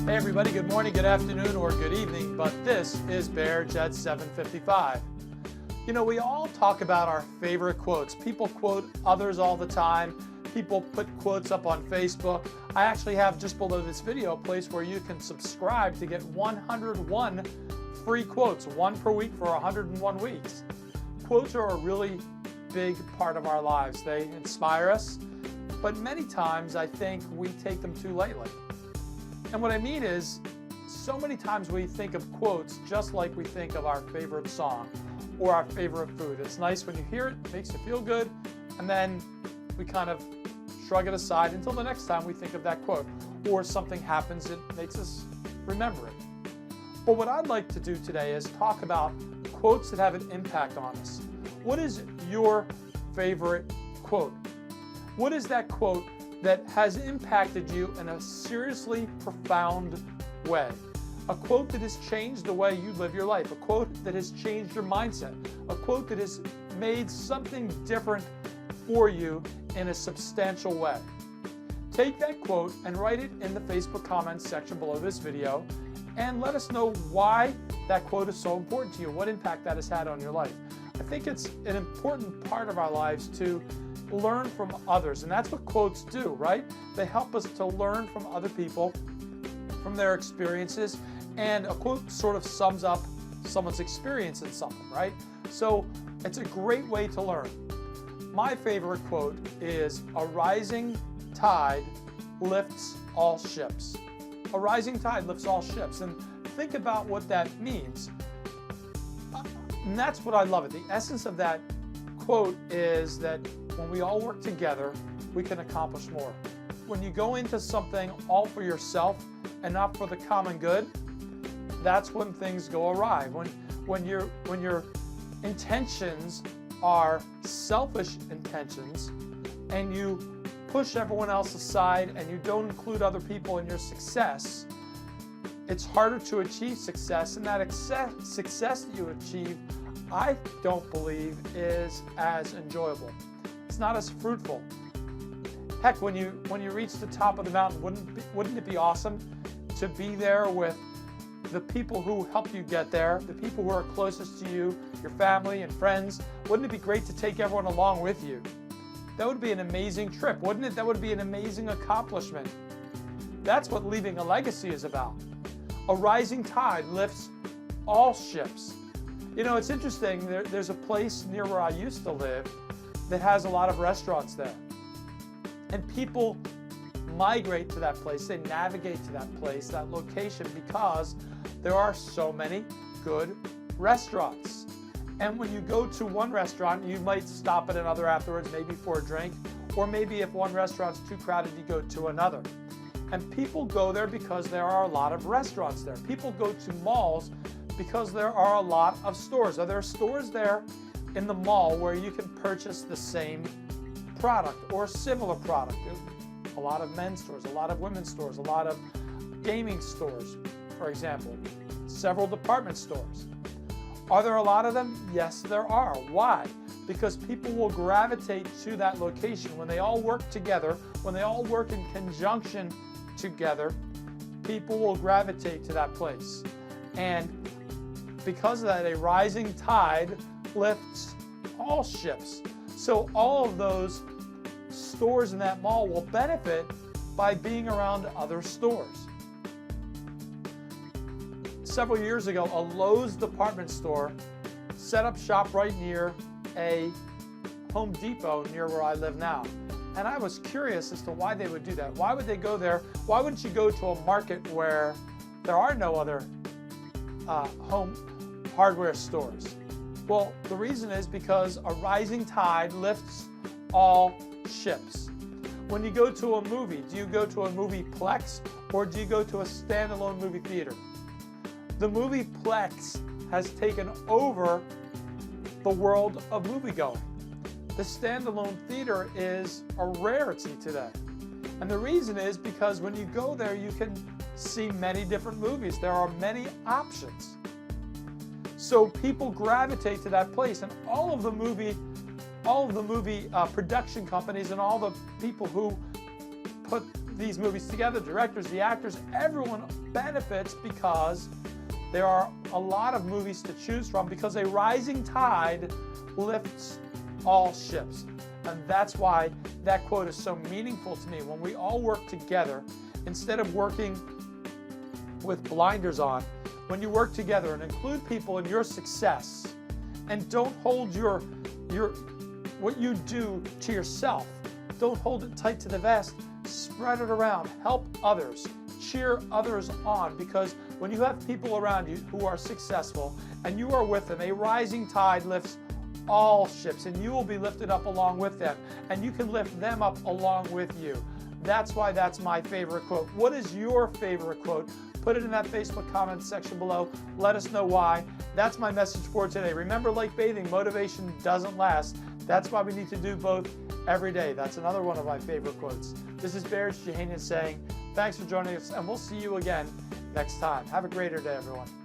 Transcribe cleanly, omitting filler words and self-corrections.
Hey everybody, good morning, good afternoon, or good evening, but this is Bear Jet 755. You know, we all talk about our favorite quotes. People quote others all the time. People put quotes up on Facebook. I actually have just below this video a place where you can subscribe to get 101 free quotes, one per week for 101 weeks. Quotes are a really big part of our lives. They inspire us, but many times I think we take them too lightly. And what I mean is, so many times we think of quotes just like we think of our favorite song or our favorite food. It's nice when you hear it, makes you feel good, and then we kind of shrug it aside until the next time we think of that quote, or something happens that makes us remember it. But what I'd like to do today is talk about quotes that have an impact on us. What is your favorite quote? What is that quote that has impacted you in a seriously profound way? A quote that has changed the way you live your life, a quote that has changed your mindset, a quote that has made something different for you in a substantial way. Take that quote and write it in the Facebook comments section below this video and let us know why that quote is so important to you, what impact that has had on your life. I think it's an important part of our lives to learn from others, and that's what quotes do, right? They help us to learn from other people, from their experiences, and a quote sort of sums up someone's experience in something, right? So it's a great way to learn. My favorite quote is, "A rising tide lifts all ships." A rising tide lifts all ships, and think about what that means. And that's what I love it. The essence of that quote is that when we all work together, we can accomplish more. When you go into something all for yourself and not for the common good, that's when things go awry. When your intentions are selfish intentions and you push everyone else aside and you don't include other people in your success, it's harder to achieve success, and that success that you achieve, I don't believe, is as enjoyable. It's not as fruitful. Heck, when you reach the top of the mountain, wouldn't it be awesome to be there with the people who help you get there, the people who are closest to you, your family and friends? Wouldn't it be great to take everyone along with you? That would be an amazing trip, wouldn't it? That would be an amazing accomplishment. That's what leaving a legacy is about. A rising tide lifts all ships. You know, it's interesting, there's a place near where I used to live that has a lot of restaurants there. And people migrate to that place, they navigate to that place, that location, because there are so many good restaurants. And when you go to one restaurant, you might stop at another afterwards, maybe for a drink, or maybe if one restaurant's too crowded, you go to another. And people go there because there are a lot of restaurants there. People go to malls because there are a lot of stores. Are there stores there in the mall where you can purchase the same product or similar product? A lot of men's stores, a lot of women's stores, a lot of gaming stores, for example, several department stores. Are there a lot of them? Yes, there are. Why? Because people will gravitate to that location. When they all work together, when they all work in conjunction together, people will gravitate to that place. And because of that, a rising tide lifts all ships. So all of those stores in that mall will benefit by being around other stores. Several years ago, a Lowe's department store set up shop right near a Home Depot near where I live now. And I was curious as to why they would do that. Why would they go there? Why wouldn't you go to a market where there are no other home hardware stores? Well, the reason is because a rising tide lifts all ships. When you go to a movie, do you go to a movieplex or do you go to a standalone movie theater? The movieplex has taken over the world of moviegoing. The standalone theater is a rarity today. And the reason is because when you go there, you can see many different movies. There are many options. So people gravitate to that place, and all of the movie production companies and all the people who put these movies together, directors, the actors, everyone benefits because there are a lot of movies to choose from, because a rising tide lifts all ships. And that's why that quote is so meaningful to me. When we all work together, instead of working with blinders on, when you work together and include people in your success, and don't hold your what you do to yourself, don't hold it tight to the vest, spread it around, help others, cheer others on, because when you have people around you who are successful and you are with them, a rising tide lifts all ships, and you will be lifted up along with them, and you can lift them up along with you. That's why that's my favorite quote. What is your favorite quote? Put it in that Facebook comment section below. Let us know why. That's my message for today. Remember, like bathing, motivation doesn't last. That's why we need to do both every day. That's another one of my favorite quotes. This is Bear Jahanian saying, thanks for joining us, and we'll see you again next time. Have a greater day, everyone.